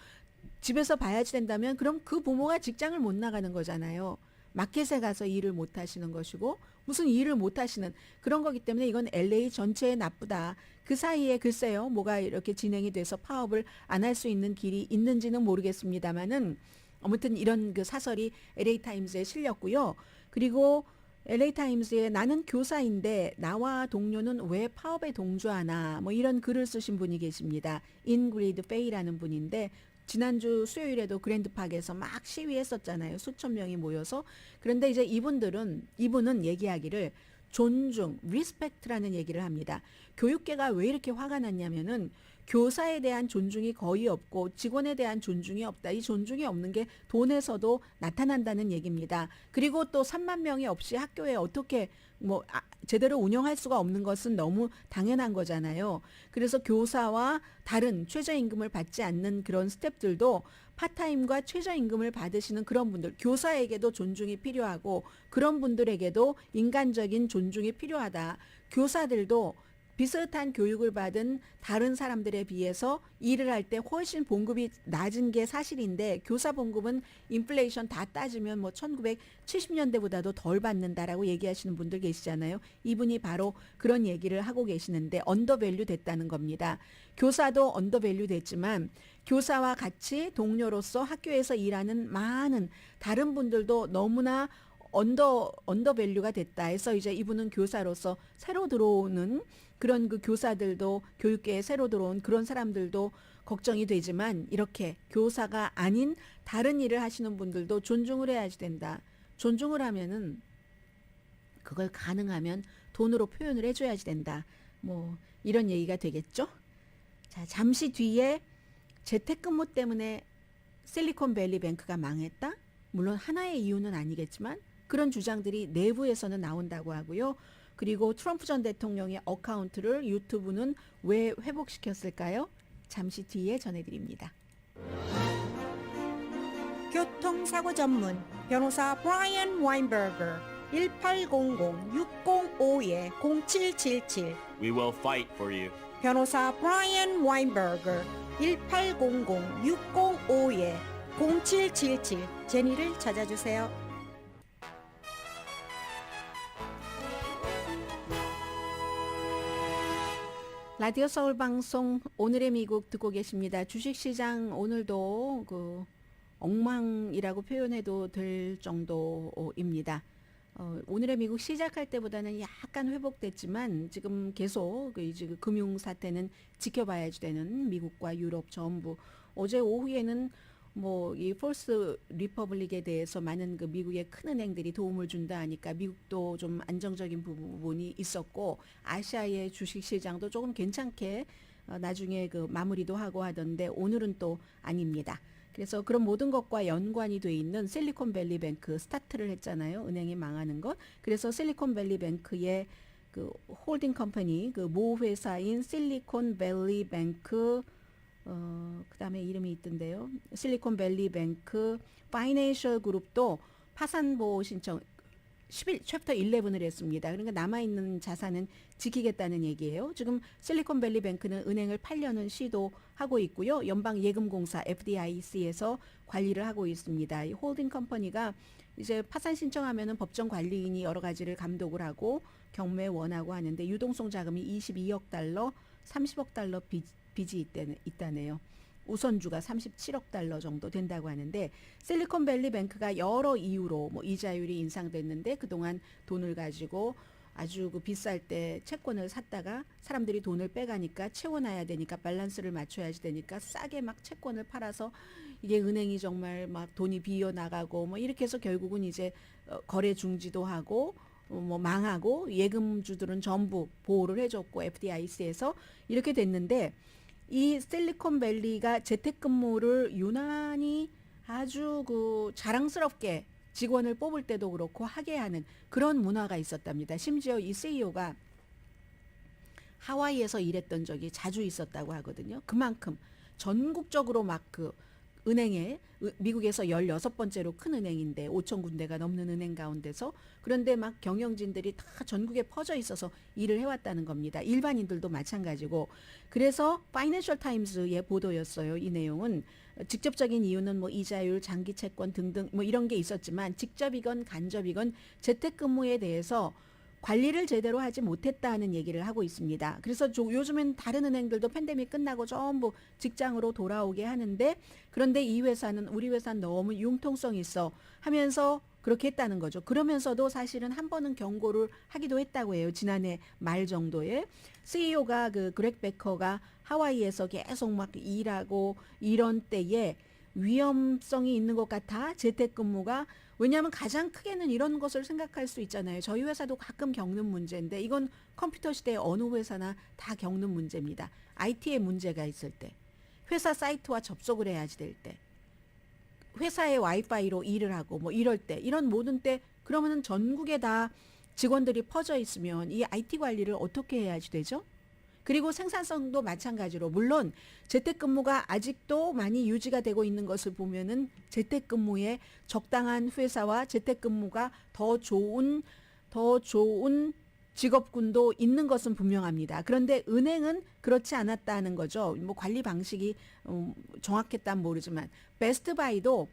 집에서 봐야지 된다면 그럼 그 부모가 직장을 못 나가는 거잖아요. 마켓에 가서 일을 못 하시는 것이고 무슨 일을 못 하시는 그런 거기 때문에 이건 LA 전체에 나쁘다. 그 사이에 글쎄요. 뭐가 이렇게 진행이 돼서 파업을 안 할 수 있는 길이 있는지는 모르겠습니다만은 아무튼 이런 그 사설이 LA 타임즈에 실렸고요. 그리고 LA 타임즈에 나는 교사인데 나와 동료는 왜 파업에 동조하나 뭐 이런 글을 쓰신 분이 계십니다. 인그리드 페이라는 분인데 지난주 수요일에도 그랜드팍에서 막 시위했었잖아요. 수천 명이 모여서. 그런데 이제 이분은 얘기하기를 존중, 리스펙트라는 얘기를 합니다. 교육계가 왜 이렇게 화가 났냐면은 교사에 대한 존중이 거의 없고 직원에 대한 존중이 없다. 이 존중이 없는 게 돈에서도 나타난다는 얘기입니다. 그리고 또 3만 명이 없이 학교에 어떻게 제대로 운영할 수가 없는 것은 너무 당연한 거잖아요. 그래서 교사와 다른 최저임금을 받지 않는 그런 스태프들도 파타임과 최저임금을 받으시는 그런 분들, 교사에게도 존중이 필요하고 그런 분들에게도 인간적인 존중이 필요하다. 교사들도 비슷한 교육을 받은 다른 사람들에 비해서 일을 할 때 훨씬 봉급이 낮은 게 사실인데 교사 봉급은 인플레이션 다 따지면 뭐 1970년대보다도 덜 받는다라고 얘기하시는 분들 계시잖아요. 이분이 바로 그런 얘기를 하고 계시는데 언더밸류 됐다는 겁니다. 교사도 언더밸류 됐지만 교사와 같이 동료로서 학교에서 일하는 많은 다른 분들도 너무나 언더밸류가 됐다 해서 이제 이분은 교사로서 새로 들어오는 그런 그 교사들도 교육계에 새로 들어온 그런 사람들도 걱정이 되지만 이렇게 교사가 아닌 다른 일을 하시는 분들도 존중을 해야지 된다. 존중을 하면은 그걸 가능하면 돈으로 표현을 해줘야지 된다. 뭐 이런 얘기가 되겠죠. 자, 잠시 뒤에 재택근무 때문에 실리콘밸리 뱅크가 망했다. 물론 하나의 이유는 아니겠지만 그런 주장들이 내부에서는 나온다고 하고요. 그리고 트럼프 전 대통령의 어카운트를 유튜브는 왜 회복시켰을까요? 잠시 뒤에 전해드립니다. 교통사고 전문 변호사 브라이언 와인버거 1800-605-0777 We will fight for you. 변호사 브라이언 와인버거 1800-605-0777 제니를 찾아주세요. 라디오 서울 방송 오늘의 미국 듣고 계십니다. 주식시장 오늘도 그 엉망이라고 표현해도 될 정도입니다. 오늘의 미국 시작할 때보다는 약간 회복됐지만 지금 계속 이제 금융 사태는 지켜봐야지 되는 미국과 유럽 전부. 어제 오후에는 뭐 이 폴스 리퍼블릭에 대해서 많은 그 미국의 큰 은행들이 도움을 준다 하니까 미국도 좀 안정적인 부분이 있었고 아시아의 주식 시장도 조금 괜찮게 나중에 그 마무리도 하고 하던데 오늘은 또 아닙니다. 그래서 그런 모든 것과 연관이 돼 있는 실리콘밸리 뱅크 스타트를 했잖아요. 은행이 망하는 것. 그래서 실리콘밸리 뱅크의 그 홀딩 컴퍼니 그 모 회사인 실리콘밸리 뱅크 그다음에 이름이 있던데요. 실리콘밸리 뱅크 파이낸셜 그룹도 파산 보호 신청 챕터 11을 했습니다. 그러니까 남아있는 자산은 지키겠다는 얘기예요. 지금 실리콘밸리 뱅크는 은행을 팔려는 시도하고 있고요. 연방예금공사 FDIC에서 관리를 하고 있습니다. 이 홀딩 컴퍼니가 이제 파산 신청하면은 법정 관리인이 여러 가지를 감독을 하고 경매 원하고 하는데 유동성 자금이 22억 달러, 30억 달러 빚이 있다네요. 우선주가 37억 달러 정도 된다고 하는데 실리콘밸리 뱅크가 여러 이유로 뭐 이자율이 인상됐는데 그동안 돈을 가지고 아주 그 비쌀 때 채권을 샀다가 사람들이 돈을 빼가니까 채워놔야 되니까 밸런스를 맞춰야지 되니까 싸게 막 채권을 팔아서 이게 은행이 정말 막 돈이 비어 나가고 뭐 이렇게 해서 결국은 이제 거래 중지도 하고 뭐 망하고 예금주들은 전부 보호를 해줬고 FDIC에서 이렇게 됐는데 이 실리콘밸리가 재택근무를 유난히 아주 그 자랑스럽게 직원을 뽑을 때도 그렇고 하게 하는 그런 문화가 있었답니다. 심지어 이 CEO가 하와이에서 일했던 적이 자주 있었다고 하거든요. 그만큼 전국적으로 막 그 은행에 미국에서 16번째로 큰 은행인데 5천 군데가 넘는 은행 가운데서 그런데 막 경영진들이 다 전국에 퍼져 있어서 일을 해왔다는 겁니다. 일반인들도 마찬가지고 그래서 파이낸셜 타임스의 보도였어요. 이 내용은 직접적인 이유는 뭐 이자율, 장기 채권 등등 뭐 이런 게 있었지만 직접이건 간접이건 재택근무에 대해서 관리를 제대로 하지 못했다는 얘기를 하고 있습니다. 그래서 요즘엔 다른 은행들도 팬데믹 끝나고 전부 직장으로 돌아오게 하는데 그런데 이 회사는 우리 회사는 너무 융통성 있어 하면서 그렇게 했다는 거죠. 그러면서도 사실은 한 번은 경고를 하기도 했다고 해요. 지난해 말 정도에 CEO가 그 그렉 베커가 하와이에서 계속 막 일하고 이런 때에 위험성이 있는 것 같아 재택근무가 왜냐하면 가장 크게는 이런 것을 생각할 수 있잖아요. 저희 회사도 가끔 겪는 문제인데 이건 컴퓨터 시대의 어느 회사나 다 겪는 문제입니다. IT에 문제가 있을 때 회사 사이트와 접속을 해야지 될 때 회사의 와이파이로 일을 하고 뭐 이럴 때 이런 모든 때 그러면은 전국에 다 직원들이 퍼져 있으면 이 IT 관리를 어떻게 해야지 되죠? 그리고 생산성도 마찬가지로 물론 재택근무가 아직도 많이 유지가 되고 있는 것을 보면은 재택근무에 적당한 회사와 재택근무가 더 좋은 직업군도 있는 것은 분명합니다. 그런데 은행은 그렇지 않았다는 거죠. 뭐 관리 방식이 정확했다면 모르지만 베스트바이도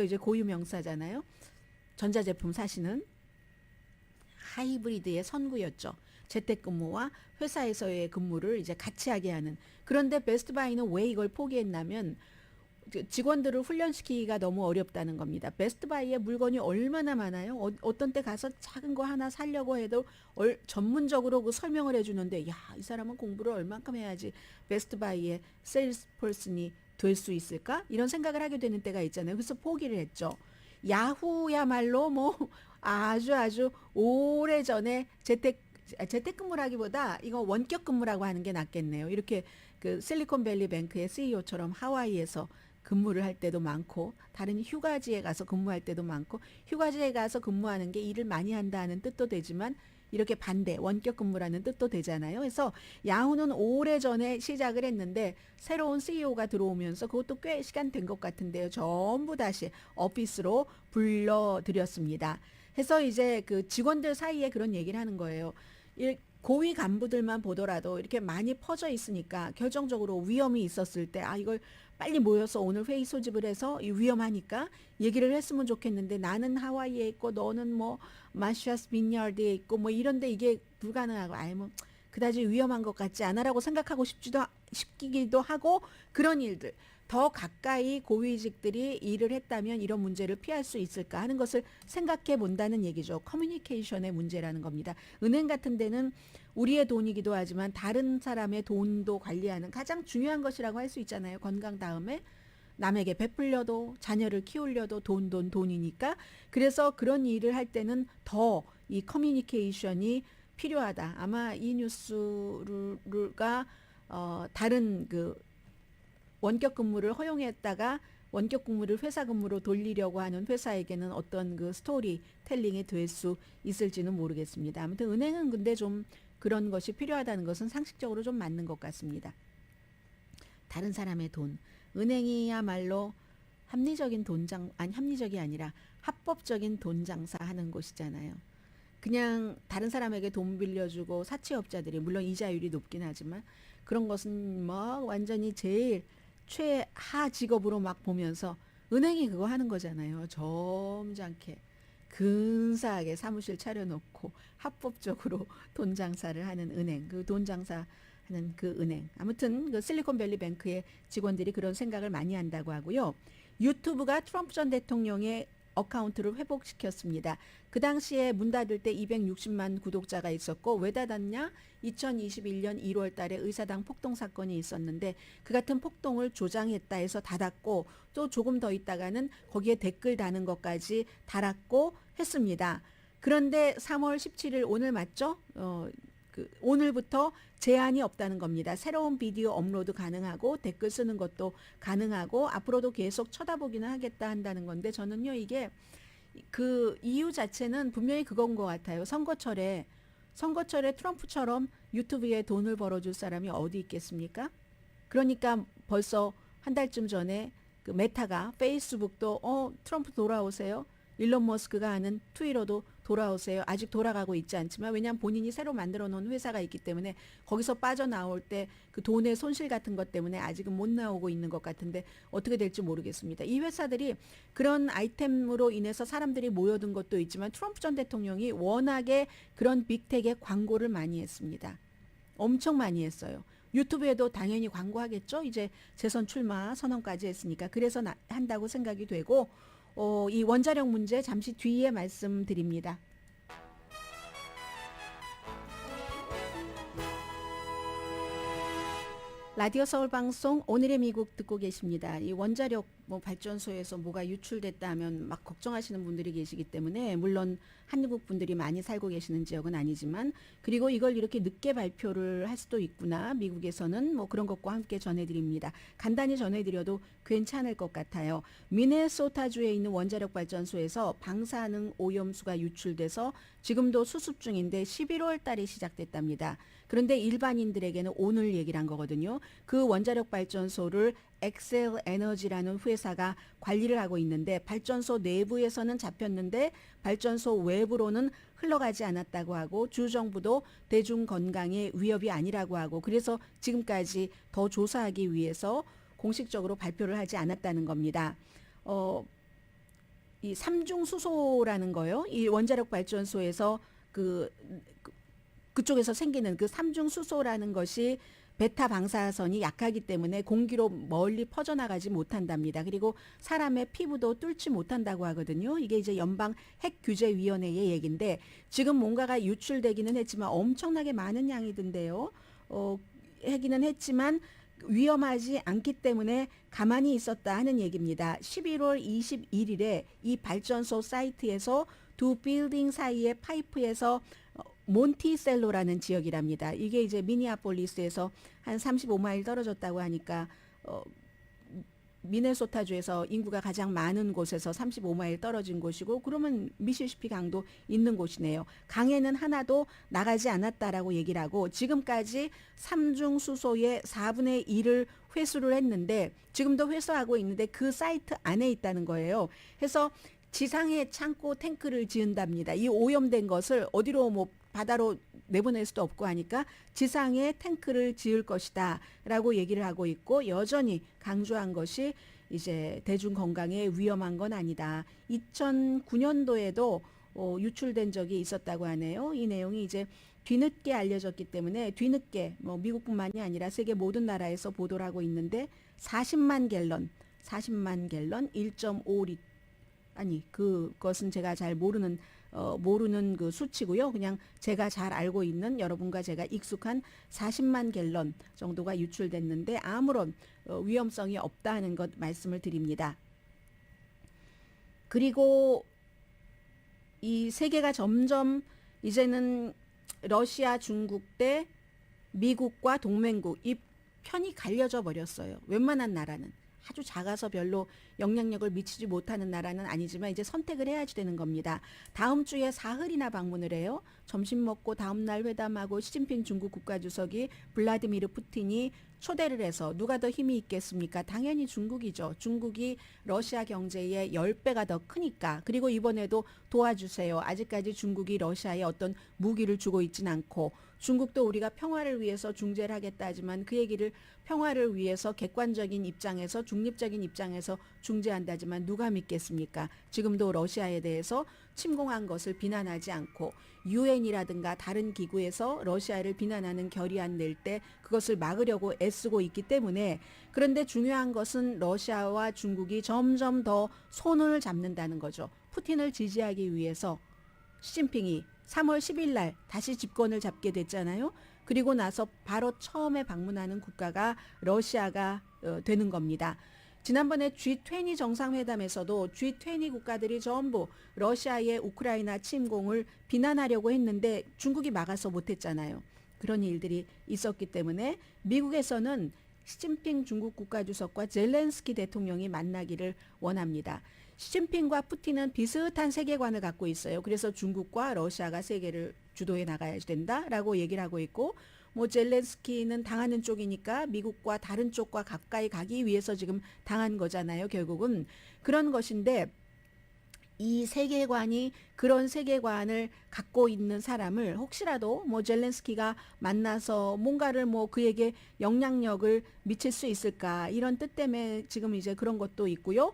이제 고유 명사잖아요. 전자제품 사시는 하이브리드의 선구였죠. 재택근무와 회사에서의 근무를 이제 같이 하게 하는. 그런데 베스트바이는 왜 이걸 포기했냐면 직원들을 훈련시키기가 너무 어렵다는 겁니다. 베스트바이에 물건이 얼마나 많아요. 어떤 때 가서 작은 거 하나 사려고 해도 전문적으로 그 설명을 해주는데 야, 이 사람은 공부를 얼만큼 해야지 베스트바이의 세일스퍼슨이 될 수 있을까? 이런 생각을 하게 되는 때가 있잖아요. 그래서 포기를 했죠. 야후야말로 뭐 아주 오래전에 재택근무라기보다 이거 원격 근무라고 하는 게 낫겠네요. 이렇게 그 실리콘밸리 뱅크의 CEO처럼 하와이에서 근무를 할 때도 많고 다른 휴가지에 가서 근무할 때도 많고 휴가지에 가서 근무하는 게 일을 많이 한다는 뜻도 되지만 이렇게 반대 원격 근무라는 뜻도 되잖아요. 그래서 야후는 오래전에 시작을 했는데 새로운 CEO가 들어오면서 그것도 꽤 시간 된 것 같은데요. 전부 다시 오피스로 불러들였습니다. 해서 이제 그 직원들 사이에 그런 얘기를 하는 거예요. 고위 간부들만 보더라도 이렇게 많이 퍼져 있으니까 결정적으로 위험이 있었을 때 이걸 빨리 모여서 오늘 회의 소집을 해서 위험하니까 얘기를 했으면 좋겠는데 나는 하와이에 있고 너는 뭐 마샤스 빈야드에 있고 뭐 이런데 이게 불가능하고 뭐 그다지 위험한 것 같지 않아라고 생각하고 싶기도 하고 그런 일들 더 가까이 고위직들이 일을 했다면 이런 문제를 피할 수 있을까 하는 것을 생각해 본다는 얘기죠. 커뮤니케이션의 문제라는 겁니다. 은행 같은 데는 우리의 돈이기도 하지만 다른 사람의 돈도 관리하는 가장 중요한 것이라고 할 수 있잖아요. 건강 다음에 남에게 베풀려도 자녀를 키우려도 돈이니까 그래서 그런 일을 할 때는 더 이 커뮤니케이션이 필요하다. 아마 이 뉴스가 다른 그 원격 근무를 허용했다가 원격 근무를 회사 근무로 돌리려고 하는 회사에게는 어떤 그 스토리 텔링이 될 수 있을지는 모르겠습니다. 아무튼 은행은 근데 좀 그런 것이 필요하다는 것은 상식적으로 좀 맞는 것 같습니다. 다른 사람의 돈. 은행이야말로 합리적이 아니라 합법적인 돈 장사하는 곳이잖아요. 그냥 다른 사람에게 돈 빌려주고 사채업자들이 물론 이자율이 높긴 하지만 그런 것은 뭐 완전히 제일 최하 직업으로 막 보면서 은행이 그거 하는 거잖아요. 점잖게 근사하게 사무실 차려놓고 합법적으로 돈 장사를 하는 은행, 그 돈 장사하는 그 은행. 아무튼 그 실리콘밸리 뱅크의 직원들이 그런 생각을 많이 한다고 하고요. 유튜브가 트럼프 전 대통령의 어카운트를 회복시켰습니다. 그 당시에 문 닫을 때 260만 구독자가 있었고 왜 닫았냐? 2021년 1월 달에 의사당 폭동 사건이 있었는데 그 같은 폭동을 조장했다 해서 닫았고 또 조금 더 있다가는 거기에 댓글 다는 것까지 달았고 했습니다. 그런데 3월 17일 오늘 맞죠? 오늘부터 제한이 없다는 겁니다. 새로운 비디오 업로드 가능하고 댓글 쓰는 것도 가능하고 앞으로도 계속 쳐다보기는 하겠다 한다는 건데 저는요 이게 그 이유 자체는 분명히 그건 것 같아요. 선거철에 트럼프처럼 유튜브에 돈을 벌어줄 사람이 어디 있겠습니까? 그러니까 벌써 한 달쯤 전에 그 메타가 페이스북도 트럼프 돌아오세요. 일론 머스크가 하는 트위터도 돌아오세요. 아직 돌아가고 있지 않지만 왜냐하면 본인이 새로 만들어 놓은 회사가 있기 때문에 거기서 빠져나올 때 그 돈의 손실 같은 것 때문에 아직은 못 나오고 있는 것 같은데 어떻게 될지 모르겠습니다. 이 회사들이 그런 아이템으로 인해서 사람들이 모여든 것도 있지만 트럼프 전 대통령이 워낙에 그런 빅텍에 광고를 많이 했습니다. 엄청 많이 했어요. 유튜브에도 당연히 광고하겠죠. 이제 재선 출마 선언까지 했으니까 그래서 한다고 생각이 되고 이 원자력 문제 잠시 뒤에 말씀드립니다. 라디오 서울 방송 오늘의 미국 듣고 계십니다. 이 원자력 발전소에서 뭐가 유출됐다 하면 막 걱정하시는 분들이 계시기 때문에 물론 한국 분들이 많이 살고 계시는 지역은 아니지만 그리고 이걸 이렇게 늦게 발표를 할 수도 있구나. 미국에서는 그런 것과 함께 전해드립니다. 간단히 전해드려도 괜찮을 것 같아요. 미네소타주에 있는 원자력 발전소에서 방사능 오염수가 유출돼서 지금도 수습 중인데 11월 달에 시작됐답니다. 그런데 일반인들에게는 오늘 얘기를 한 거거든요. 그 원자력 발전소를 엑셀 에너지라는 회사가 관리를 하고 있는데 발전소 내부에서는 잡혔는데 발전소 외부로는 흘러가지 않았다고 하고 주정부도 대중 건강에 위협이 아니라고 하고 그래서 지금까지 더 조사하기 위해서 공식적으로 발표를 하지 않았다는 겁니다. 이 삼중 수소라는 거요. 이 원자력 발전소에서 그쪽에서 생기는 그 삼중 수소라는 것이 베타 방사선이 약하기 때문에 공기로 멀리 퍼져나가지 못한답니다. 그리고 사람의 피부도 뚫지 못한다고 하거든요. 이게 이제 연방 핵규제위원회의 얘기인데 지금 뭔가가 유출되기는 했지만 엄청나게 많은 양이던데요. 하기는 했지만 위험하지 않기 때문에 가만히 있었다 하는 얘기입니다. 11월 21일에 이 발전소 사이트에서 두 빌딩 사이의 파이프에서 몬티셀로라는 지역이랍니다. 이게 이제 미니아폴리스에서 한 35마일 떨어졌다고 하니까 미네소타주에서 인구가 가장 많은 곳에서 35마일 떨어진 곳이고 그러면 미시시피 강도 있는 곳이네요. 강에는 하나도 나가지 않았다라고 얘기를 하고 지금까지 삼중 수소의 4분의 1을 회수를 했는데 지금도 회수하고 있는데 그 사이트 안에 있다는 거예요. 해서 지상에 창고 탱크를 지은답니다. 이 오염된 것을 어디로 바다로 내보낼 수도 없고 하니까 지상에 탱크를 지을 것이다 라고 얘기를 하고 있고 여전히 강조한 것이 이제 대중 건강에 위험한 건 아니다. 2009년도에도 유출된 적이 있었다고 하네요. 이 내용이 이제 뒤늦게 알려졌기 때문에 뒤늦게 미국뿐만이 아니라 세계 모든 나라에서 보도를 하고 있는데 40만 갤런 1.5리 아니 그것은 제가 잘 모르는 그 수치고요. 그냥 제가 잘 알고 있는 여러분과 제가 익숙한 40만 갤런 정도가 유출됐는데 아무런 위험성이 없다는 것 말씀을 드립니다. 그리고 이 세계가 점점 이제는 러시아, 중국 대 미국과 동맹국 이 편이 갈려져 버렸어요. 웬만한 나라는. 아주 작아서 별로 영향력을 미치지 못하는 나라는 아니지만 이제 선택을 해야지 되는 겁니다. 다음 주에 사흘이나 방문을 해요. 점심 먹고 다음 날 회담하고 시진핑 중국 국가주석이 블라디미르 푸틴이 초대를 해서 누가 더 힘이 있겠습니까? 당연히 중국이죠. 중국이 러시아 경제의 10배가 더 크니까. 그리고 이번에도 도와주세요. 아직까지 중국이 러시아에 어떤 무기를 주고 있진 않고 중국도 우리가 평화를 위해서 중재를 하겠다 하지만 그 얘기를 평화를 위해서 객관적인 입장에서 중립적인 입장에서 중재한다지만 누가 믿겠습니까? 지금도 러시아에 대해서 침공한 것을 비난하지 않고 유엔이라든가 다른 기구에서 러시아를 비난하는 결의안 낼 때 그것을 막으려고 애쓰고 있기 때문에 그런데 중요한 것은 러시아와 중국이 점점 더 손을 잡는다는 거죠. 푸틴을 지지하기 위해서 시진핑이 3월 10일 날 다시 집권을 잡게 됐잖아요. 그리고 나서 바로 처음에 방문하는 국가가 러시아가 되는 겁니다. 지난번에 G20 정상회담에서도 G20 국가들이 전부 러시아의 우크라이나 침공을 비난하려고 했는데 중국이 막아서 못했잖아요. 그런 일들이 있었기 때문에 미국에서는 시진핑 중국 국가주석과 젤렌스키 대통령이 만나기를 원합니다. 시진핑과 푸틴은 비슷한 세계관을 갖고 있어요. 그래서 중국과 러시아가 세계를 주도해 나가야 된다라고 얘기를 하고 있고 뭐 젤렌스키는 당하는 쪽이니까 미국과 다른 쪽과 가까이 가기 위해서 지금 당한 거잖아요. 결국은 그런 것인데 이 세계관이 그런 세계관을 갖고 있는 사람을 혹시라도 뭐 젤렌스키가 만나서 뭔가를 뭐 그에게 영향력을 미칠 수 있을까 이런 뜻 때문에 지금 이제 그런 것도 있고요.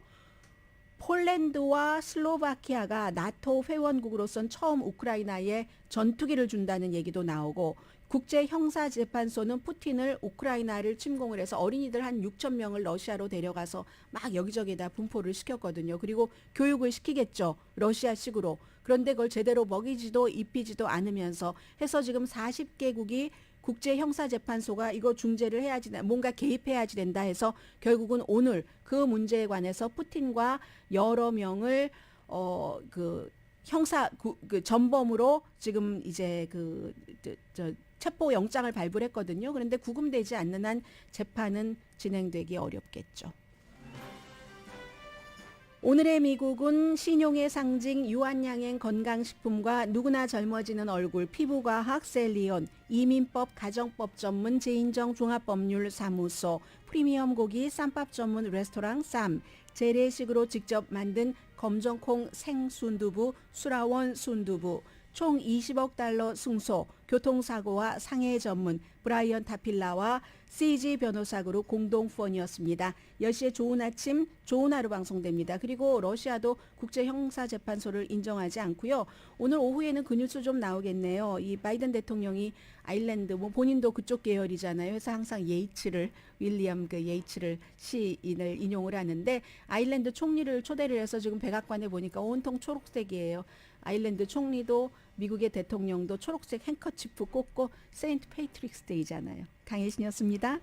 폴란드와 슬로바키아가 나토 회원국으로선 처음 우크라이나에 전투기를 준다는 얘기도 나오고 국제형사재판소는 푸틴을 우크라이나를 침공을 해서 어린이들 한 6천 명을 러시아로 데려가서 막 여기저기다 분포를 시켰거든요. 그리고 교육을 시키겠죠. 러시아식으로. 그런데 그걸 제대로 먹이지도 입히지도 않으면서 해서 지금 40개국이 국제형사재판소가 이거 중재를 해야지 뭔가 개입해야지 된다 해서 결국은 오늘 그 문제에 관해서 푸틴과 여러 명을 형사 전범으로 지금 이제 체포 영장을 발부를 했거든요. 그런데 구금되지 않는 한 재판은 진행되기 어렵겠죠. 오늘의 미국은 신용의 상징 유한양행 건강식품과 누구나 젊어지는 얼굴 피부과학 셀리온, 이민법 가정법 전문 제인정 종합법률사무소, 프리미엄 고기 쌈밥 전문 레스토랑 쌈, 재래식으로 직접 만든 검정콩 생순두부 수라원 순두부, 총 20억 달러 승소, 교통사고와 상해 전문 브라이언 타필라와 CG 변호사 그룹 공동 후원이었습니다. 10시에 좋은 아침, 좋은 하루 방송됩니다. 그리고 러시아도 국제형사재판소를 인정하지 않고요. 오늘 오후에는 그 뉴스 좀 나오겠네요. 이 바이든 대통령이 아일랜드, 뭐 본인도 그쪽 계열이잖아요. 그래서 항상 윌리엄 예이츠를 시인을 인용을 하는데 아일랜드 총리를 초대를 해서 지금 백악관에 보니까 온통 초록색이에요. 아일랜드 총리도 미국의 대통령도 초록색 행커치프 꽂고 세인트 페이트릭스 데이잖아요. 강혜신이었습니다.